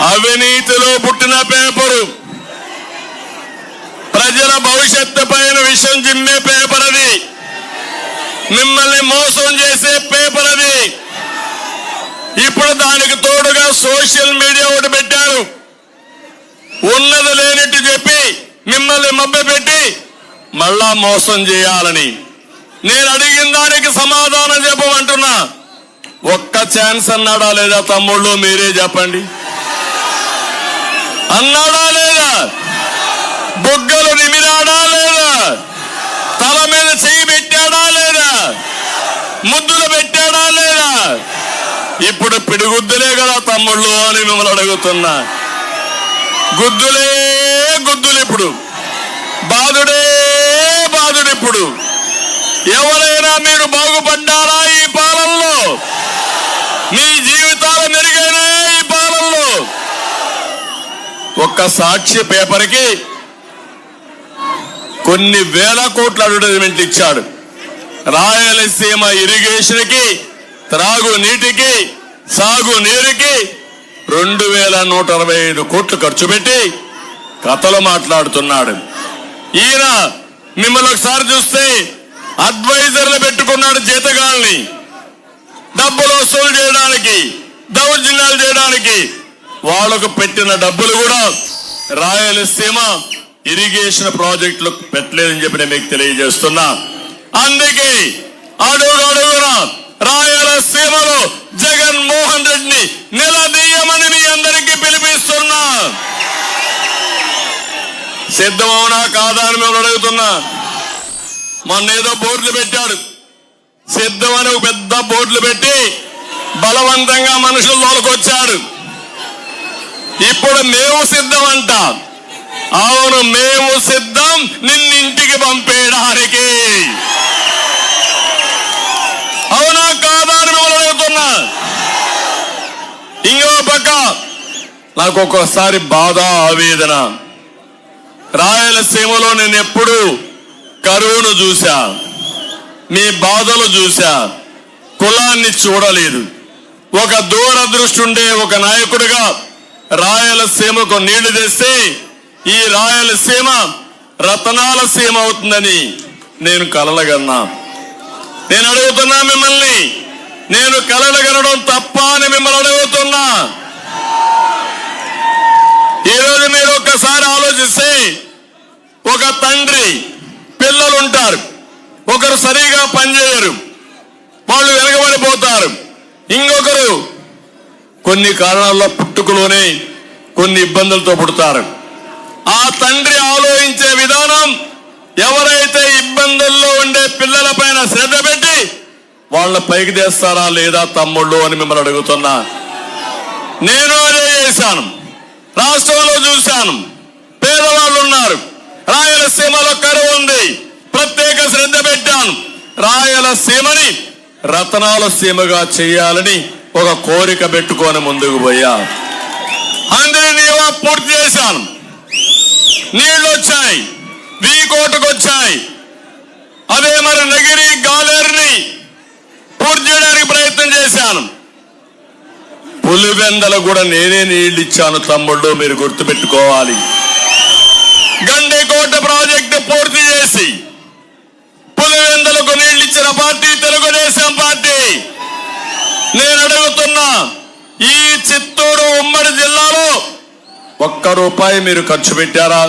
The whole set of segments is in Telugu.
అవినీతిలో పుట్టిన పేపరు, ప్రజల భవిష్యత్తు పైన విషం జిమ్మే పేపర్ అది, మిమ్మల్ని మోసం చేసే పేపర్ అది. ఇప్పుడు దానికి తోడుగా సోషల్ మీడియా ఒకటి పెట్టారు. ఉన్నది లేనిట్టు చెప్పి మిమ్మల్ని మభ్యపెట్టి మళ్ళా మోసం చేయాలని. నేను అడిగిన దానికి సమాధానం చెప్పమంటున్నా. ఒక్క ఛాన్స్ అన్నాడా లేదా తమ్ముళ్ళు? మీరే చెప్పండి. అన్నాడా లేదా? బుగ్గలు నిమిరాడా లేదా? తల మీద చెయ్యి పెట్టాడా లేదా? ముద్దులు పెట్టాడా లేదా? ఇప్పుడు పిడిగుద్దులే కదా తమ్ముళ్ళు అని మిమ్మల్ని అడుగుతున్నా. గుద్దులే గుద్దులు, ఇప్పుడు బాధుడే బాధుడు. ఇప్పుడు ఎవరైనా మీరు బాగుపడ్డారా ఈ పాలనలో? మీ జీవితాలు మెరుగైనా ఈ పాలనలో? ఒక్క సాక్షి పేపర్కి కొన్ని వేల కోట్ల అడ్వర్టైజ్మెంట్ ఇచ్చాడు. రాయలసీమ ఇరిగేషన్కి, త్రాగునీటికి, సాగునీరుకి 2165 కోట్లు ఖర్చు పెట్టి కథలు మాట్లాడుతున్నాడు. ఈయన మిమ్మల్ని ఒకసారి చూస్తే అడ్వైజర్లు పెట్టుకున్నాడు జీతగాల్ని, డబ్బులు వసూలు చేయడానికి, దౌర్జన్యాలు చేయడానికి. వాళ్లకు పెట్టిన డబ్బులు కూడా రాయలసీమ ఇరిగేషన్ ప్రాజెక్టులు పెట్టలేదని చెప్పి నేను మీకు తెలియజేస్తున్నా. అందుకే అడుగున రాయలసీమలో జగన్మోహన్ రెడ్డిని నిలదీయమని మీ అందరికీ పిలిపిస్తున్నా. సిద్ధమవునా కాదా అని మేము అడుగుతున్నా. మొన్న ఏదో బోర్డులు పెట్టాడు, సిద్ధమని ఒక పెద్ద బోర్డులు పెట్టి బలవంతంగా మనుషులు తోలుకొచ్చాడు. ఇప్పుడు మేము సిద్ధం అంట. అవును, మేము సిద్ధం నిన్నింటికి పంపేయడానికి. అవునా కాదా అని మిమ్మల్ని అడుగుతున్నా. ఇంకో పక్క నాకు ఒక్కోసారి బాధ, ఆవేదన. రాయలసీమలో నేను ఎప్పుడు కరువును చూశా, మీ బాధలు చూశా, కులాన్ని చూడలేదు. ఒక దూరదృష్టి ఉండే ఒక నాయకుడిగా రాయలసీమకు నీళ్లు తెస్తే ఈ రాయలసీమ రతనాల సీమ అవుతుందని నేను కలలుగన్నా. నేను అడుగుతున్నా మిమ్మల్ని, నేను కలలుగనడం తప్ప అని మిమ్మల్ని అడుగుతున్నా. ఈరోజు మీరు ఒక్కసారి ఆలోచిస్తే, ఒక తండ్రి పిల్లలుంటారు, ఒకరు సరిగా పనిచేయరు, వాళ్ళు వెనకబడిపోతారు. ఇంకొకరు కొన్ని కారణాల్లో పుట్టుకలోనే కొన్ని ఇబ్బందులతో పుడతారు. ఆ తండ్రి ఆలోచించే విధానం, ఎవరైతే ఇబ్బందుల్లో ఉండే పిల్లల పైన శ్రద్ధ పెట్టి వాళ్ళ పైకి తెస్తారా లేదా తమ్ముళ్ళు అని మిమ్మల్ని అడుగుతున్నా. నేను అదే చేశాను. రాష్ట్రంలో చూశాను, పేదవాళ్ళు ఉన్నారు, రాయలసీమలో కరువు ఉంది, ప్రత్యేక శ్రద్ధ పెట్టాను. రాయలసీమని రతనాల సీమగా చేయాలని ఒక కోరిక పెట్టుకొని ముందుకు పోయా. అందరినీ పూర్తి చేశాను. నీళ్లు వచ్చాయి, వీకోటకు వచ్చాయి. అదే మరి నగిరి, గాలేరుని పూర్తి చేయడానికి ప్రయత్నం చేశాను. పులివెందలు కూడా నేనే నీళ్లు ఇచ్చాను తమ్ముళ్ళు, మీరు గుర్తుపెట్టుకోవాలి. గండికోట ప్రాజెక్టు పూర్తి చేసి పులివెందలకు నీళ్లు ఇచ్చిన పార్టీ తెలుగుదేశం పార్టీ. నేను అడుగుతున్నా, ఈ చిత్తూరు ఉమ్మడి జిల్లాలో ఒక్క రూపాయి మీరు ఖర్చు పెట్టారా?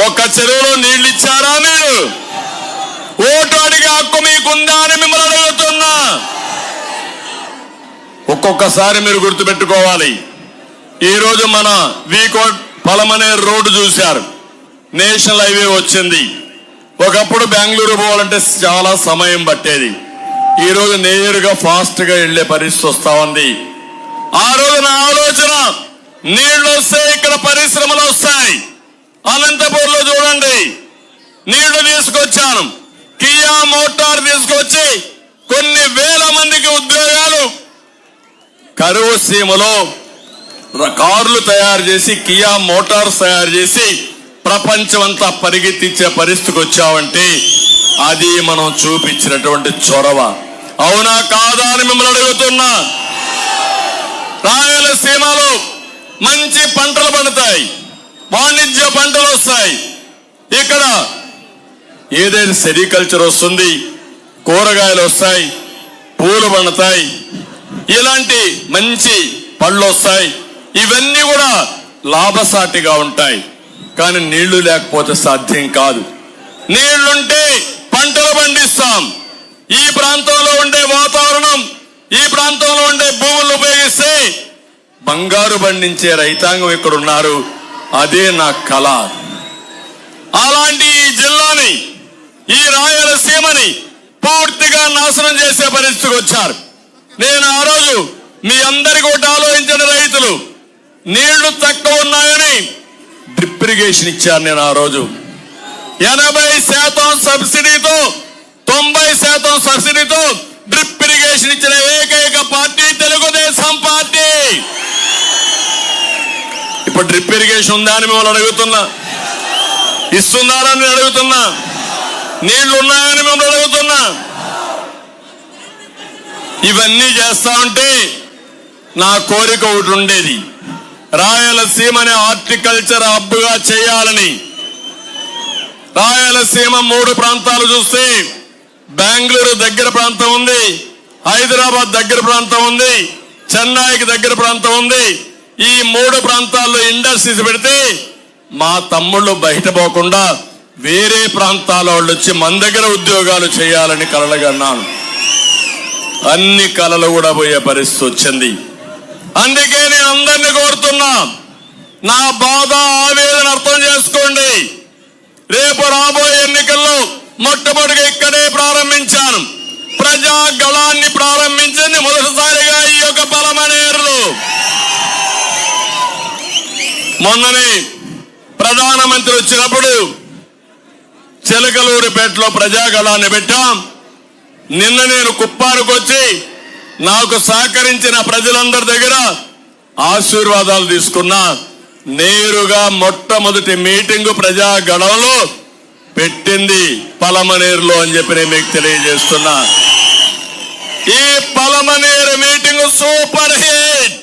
ఒక్క చెరువులో నీళ్లు ఇచ్చారా? మీరు ఓటు అడిగే హక్కు మీకుందా అని మిమ్మల్ని అడుగుతున్నా. ఒక్కొక్కసారి మీరు గుర్తుపెట్టుకోవాలి. ఈరోజు మన వీకోట్ పలమనే రోడ్డు చూశారు, నేషనల్ హైవే వచ్చింది. ఒకప్పుడు బెంగళూరు పోవాలంటే చాలా సమయం పట్టేది, ఈరోజు నేరుగా ఫాస్ట్ గా వెళ్లే పరిస్థితి వస్తా ఉంది. ఆ రోజు నా ఆలోచన, నీళ్లు వస్తే ఇక్కడ పరిశ్రమలు వస్తాయి. అనంతపూర్లో చూడండి, నీళ్లు తీసుకొచ్చాను, కియా మోటార్ తీసుకొచ్చి కొన్ని వేల మందికి ఉద్యోగాలు. కరువు సీమలో కార్లు తయారు చేసి, కియా మోటార్స్ తయారు చేసి ప్రపంచమంతా పరిగెత్తించే పరిస్థితికి వచ్చామంటే అది మనం చూపించినటువంటి చొరవ. అవునా కాదా అని మిమ్మల్ని అడుగుతున్నా. రాయలసీమలో మంచి పంటలు పండుతాయి, వాణిజ్య పంటలు వస్తాయి. ఇక్కడ ఏదైనా సెరికల్చర్ వస్తుంది, కూరగాయలు వస్తాయి, పూలు పండుతాయి, ఇలాంటి మంచి పళ్ళు వస్తాయి. ఇవన్నీ కూడా లాభసాటిగా ఉంటాయి. కానీ నీళ్లు లేకపోతే సాధ్యం కాదు. నీళ్లుంటే పంటలు పండిస్తాం. ఈ ప్రాంతంలో ఉండే వాతావరణం, ఈ ప్రాంతంలో ఉండే భూములు ఉపయోగిస్తే బంగారు పండించే రైతాంగం ఇక్కడ ఉన్నారు. అదే నా కళ. అలాంటి ఈ జిల్లాని, ఈ రాయలసీమని పూర్తిగా నాశనం చేసే పరిస్థితికి వచ్చారు. నేను ఆ రోజు మీ అందరికీ ఒకటి ఆలోచించిన రైతులు, నీళ్లు తక్కువ ఉన్నాయని డ్రిప్ ఇరిగేషన్ ఇచ్చారు. నేను ఆ రోజు 80% సబ్సిడీతో, 90% సబ్సిడీతో డ్రిప్ ఇరిగేషన్ ఇచ్చిన ఏకైక పార్టీ తెలుగుదేశం పార్టీ. ఇప్పుడు డ్రిప్ ఇరిగేషన్ ఉందా అని మిమ్మల్ని అడుగుతున్నా, ఇస్తున్నారని అడుగుతున్నా, నీళ్లు ఉన్నాయని మిమ్మల్ని అడుగుతున్నా. ఇవన్నీ చేస్తా ఉంటే నా కోరిక ఒకటి ఉండేది, రాయలసీమని హార్టికల్చర్ హబ్గా చేయాలని. రాయలసీమ 3 ప్రాంతాలు చూస్తే బెంగళూరు దగ్గర ప్రాంతం ఉంది, హైదరాబాద్ దగ్గర ప్రాంతం ఉంది, చెన్నైకి దగ్గర ప్రాంతం ఉంది. ఈ 3 ప్రాంతాల్లో ఇండస్ట్రీస్ పెడితే మా తమ్ముళ్ళు బయట పోకుండా వేరే ప్రాంతాల వాళ్ళు వచ్చి మన దగ్గర ఉద్యోగాలు చేయాలని కలలుగన్నాను. అన్ని కలలు కూడా పోయే పరిస్థితి వచ్చింది. అందుకే నేను అందరినీ కోరుతున్నా, నా బాధ ఆవేదన అర్థం చేసుకోండి. రేపు రాబోయే ఎన్నికల్లో మొట్టమొదటిగా ఇక్కడే ప్రారంభించాను. ప్రజా గళాన్ని ప్రారంభించింది మొదటిసారిగా ఈ యొక్క పలమనేరులో. మొన్ననే ప్రధానమంత్రి వచ్చినప్పుడు చిలకలూరిపేటలో ప్రజాగళాన్ని పెట్టాం. నిన్న నేను కుప్పానికి వచ్చి నాకు సహకరించిన ప్రజలందరి దగ్గర ఆశీర్వాదాలు తీసుకున్నా. నేరుగా మొట్టమొదటి మీటింగు ప్రజాగళంలో పెట్టింది పలమనేరులో అని చెప్పి నేను మీకు తెలియజేస్తున్నా. ఈ పలమనేరు మీటింగ్ సూపర్ హిట్.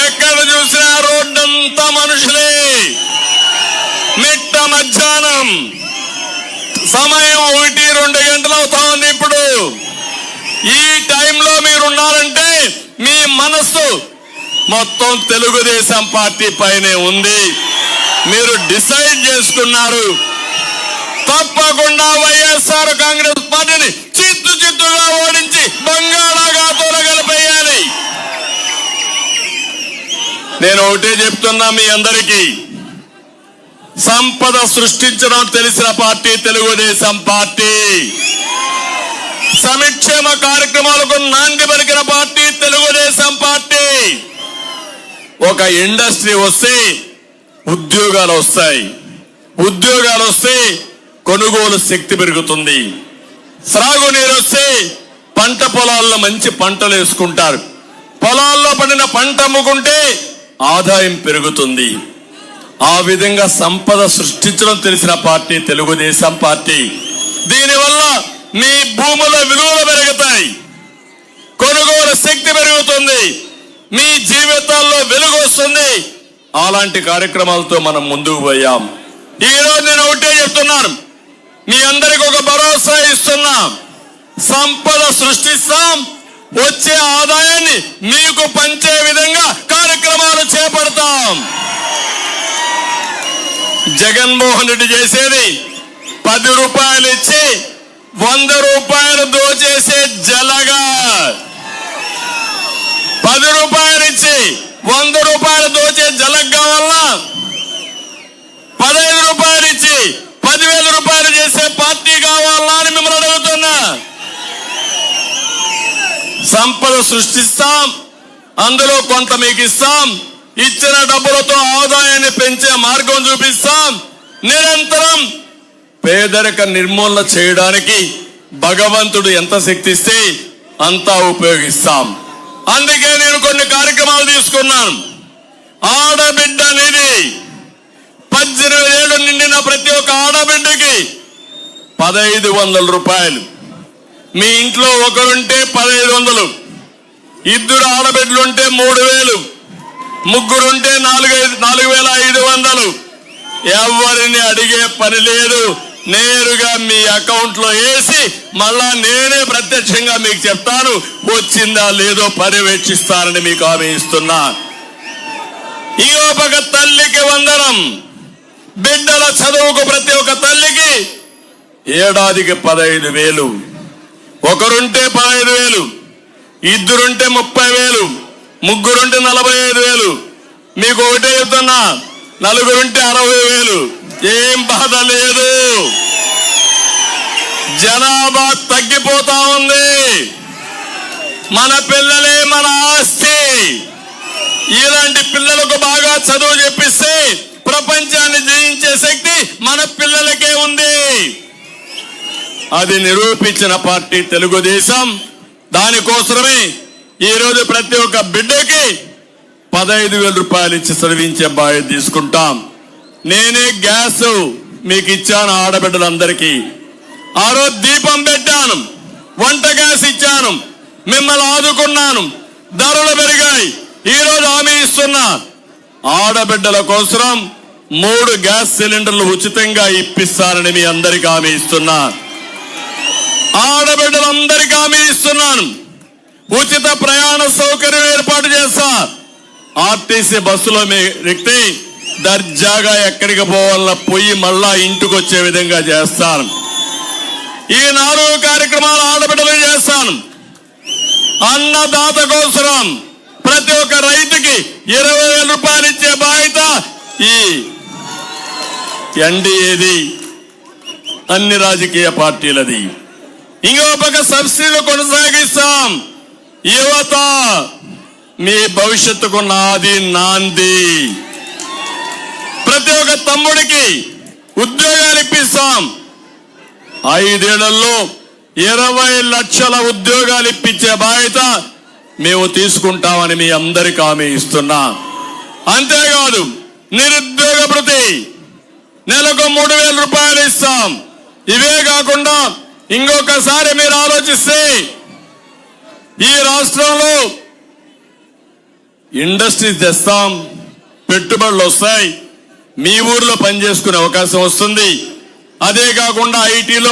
ఎక్కడ చూసినా రోడ్డంతా మనుషులే. మిట్ట మధ్యాహ్నం సమయం 1-2 గంటలు అవుతా ఉంది. ఇప్పుడు ఈ టైంలో మీరున్నారంటే మీ మనస్సు మొత్తం తెలుగుదేశం పార్టీ పైనే ఉంది. మీరు డిసైడ్ చేసుకున్నారు, తప్పకుండా వైఎస్ఆర్ కాంగ్రెస్ పార్టీని చిత్తుగా ఓడించి బంగాళాఖాతంలో కలిపేయాలి. నేను ఒకటే చెప్తున్నా మీ అందరికీ, సంపద సృష్టించడం తెలిసిన పార్టీ తెలుగుదేశం పార్టీ. సంక్షేమ కార్యక్రమాలకు నాంది పలికిన పార్టీ తెలుగుదేశం పార్టీ. ఒక ఇండస్ట్రీ వస్తే ఉద్యోగాలు వస్తాయి, ఉద్యోగాలు వస్తే కొనుగోలు శక్తి పెరుగుతుంది. సాగునీరు వస్తే పంట పొలాల్లో మంచి పంటలు వేసుకుంటారు. పొలాల్లో పండిన పంట అమ్ముకుంటే ఆదాయం పెరుగుతుంది. ఆ విధంగా సంపద సృష్టించడం తెలిసిన పార్టీ తెలుగుదేశం పార్టీ. దీనివల్ల మీ భూముల విలువలు పెరుగుతాయి, కొనుగోలు శక్తి పెరుగుతుంది, మీ జీవితాల్లో వెలుగు వస్తుంది. అలాంటి కార్యక్రమాలతో మనం ముందుకు పోయాం. ఈ రోజు నేను ఒకటే చెప్తున్నాను, మీ అందరికి ఒక భరోసా ఇస్తున్నా. సంపద సృష్టిస్తాం, వచ్చే ఆదాయాన్ని మీకు పంచే విధంగా కార్యక్రమాలు చేపడతాం. జగన్మోహన్ రెడ్డి చేసేది 10 రూపాయలు ఇచ్చి 100 రూపాయలు దోచేసే జలగా. 10 రూపాయలు ఇచ్చి 100 రూపాయలు దోచే జలగ్ కావాలన్నా, 15 రూపాయలు ఇచ్చి 10,000 రూపాయలు చేసే పార్టీ కావాలన్నా అని మిమ్మల్ని అడుగుతున్నా. సంపద సృష్టిస్తాం, అందులో కొంత మీకు ఇస్తాం, ఇచ్చిన డబ్బులతో ఆదాయాన్ని పెంచే మార్గం చూపిస్తాం. నిరంతరం పేదరిక నిర్మూలన చేయడానికి భగవంతుడు ఎంత శక్తి ఇస్తే అంతా ఉపయోగిస్తాం. అందుకే నేను కొన్ని కార్యక్రమాలు తీసుకున్నాను. ఆడబిడ్డ అనేది 18 ఏళ్ళు నిండిన ప్రతి ఒక్క ఆడబిడ్డకి 1,500 రూపాయలు. మీ ఇంట్లో ఒకరుంటే 1,500, 2 ఆడబిడ్డలుంటే 3,000, ముగ్గురుంటే 4,500. ఎవరిని అడిగే పని లేదు, నేరుగా మీ అకౌంట్ లో వేసి మళ్ళా నేనే ప్రత్యక్షంగా మీకు చెప్తాను, వచ్చిందా లేదో పర్యవేక్షిస్తానని మీకు హామీ ఇస్తున్నా. ఇంకో పక్క తల్లికి వందనం, బిడ్డల చదువుకు ప్రతి ఒక్క తల్లికి ఏడాదికి 15,000. ఒకరుంటే 15,000, ఇద్దరుంటే 30,000, ముగ్గురుంటే 45,000. మీకు ఒకటే చెప్తున్నా, నలుగురుంటే 60,000. ఏం బాధ లేదు. జనాభా తగ్గిపోతా ఉంది. మన పిల్లలే మన ఆస్తి. ఇలాంటి పిల్లలకు బాగా చదువు చెప్పిస్తే ప్రపంచాన్ని జయించే శక్తి మన పిల్లలకే ఉంది. అది నిరూపించిన పార్టీ తెలుగుదేశం. దానికోసమే ఈరోజు ప్రతి ఒక్క బిడ్డకి 15,000 రూపాయలు ఇచ్చి చదివించే బాధ్యత తీసుకుంటాం. నేనే గ్యాస్ మీకు ఇచ్చాను ఆడబిడ్డలందరికీ. ఆ రోజు దీపం పెట్టాను, వంట గ్యాస్ ఇచ్చాను, మిమ్మల్ని ఆదుకున్నాను. ధరలు పెరిగాయి. ఈ రోజు హామీ ఇస్తున్నా, ఆడబిడ్డల కోసం 3 గ్యాస్ సిలిండర్లు ఉచితంగా ఇప్పిస్తానని మీ అందరికీ హామీ ఇస్తున్నా. ఆడబిడ్డలందరికీ హామీ ఇస్తున్నాను. ఉచిత ప్రయాణ సౌకర్యం ఏర్పాటు చేస్తా. ఆర్టీసీ బస్సులో మీ వ్యక్తి దర్జాగా ఎక్కడికి పోవాలన్నా పోయి మళ్ళా ఇంటికి వచ్చే విధంగా చేస్తాను. ఈ 4 కార్యక్రమాలు ఆడబిడ్డలు చేస్తాను. అన్నదాత కోసం ప్రతి ఒక్క రైతుకి 20,000 రూపాయలు ఇచ్చే బాధ్యత ఈ ఎన్డీఏది, అన్ని రాజకీయ పార్టీలది. ఇంకో పక్క సబ్సిడీలు కొనసాగిస్తాం. యువత మీ భవిష్యత్తుకు నాది నాంది. ప్రతి ఒక్క తమ్ముడికి ఉద్యోగాలు ఇప్పిస్తాం. 5 ఏళ్లలో 20 లక్షల ఉద్యోగాలు ఇప్పించే బాధ్యత మేము తీసుకుంటామని మీ అందరికీ హామీ ఇస్తున్నా. అంతేకాదు నిరుద్యోగ భృతి నెలకు 3,000 రూపాయలు ఇస్తాం. ఇవే కాకుండా ఇంకొకసారి మీరు ఆలోచిస్తే ఈ రాష్ట్రంలో ఇండస్ట్రీస్ తెస్తాం, పెట్టుబడులు వస్తాయి, మీ ఊర్లో పనిచేసుకునే అవకాశం వస్తుంది. అదే కాకుండా ఐటీలో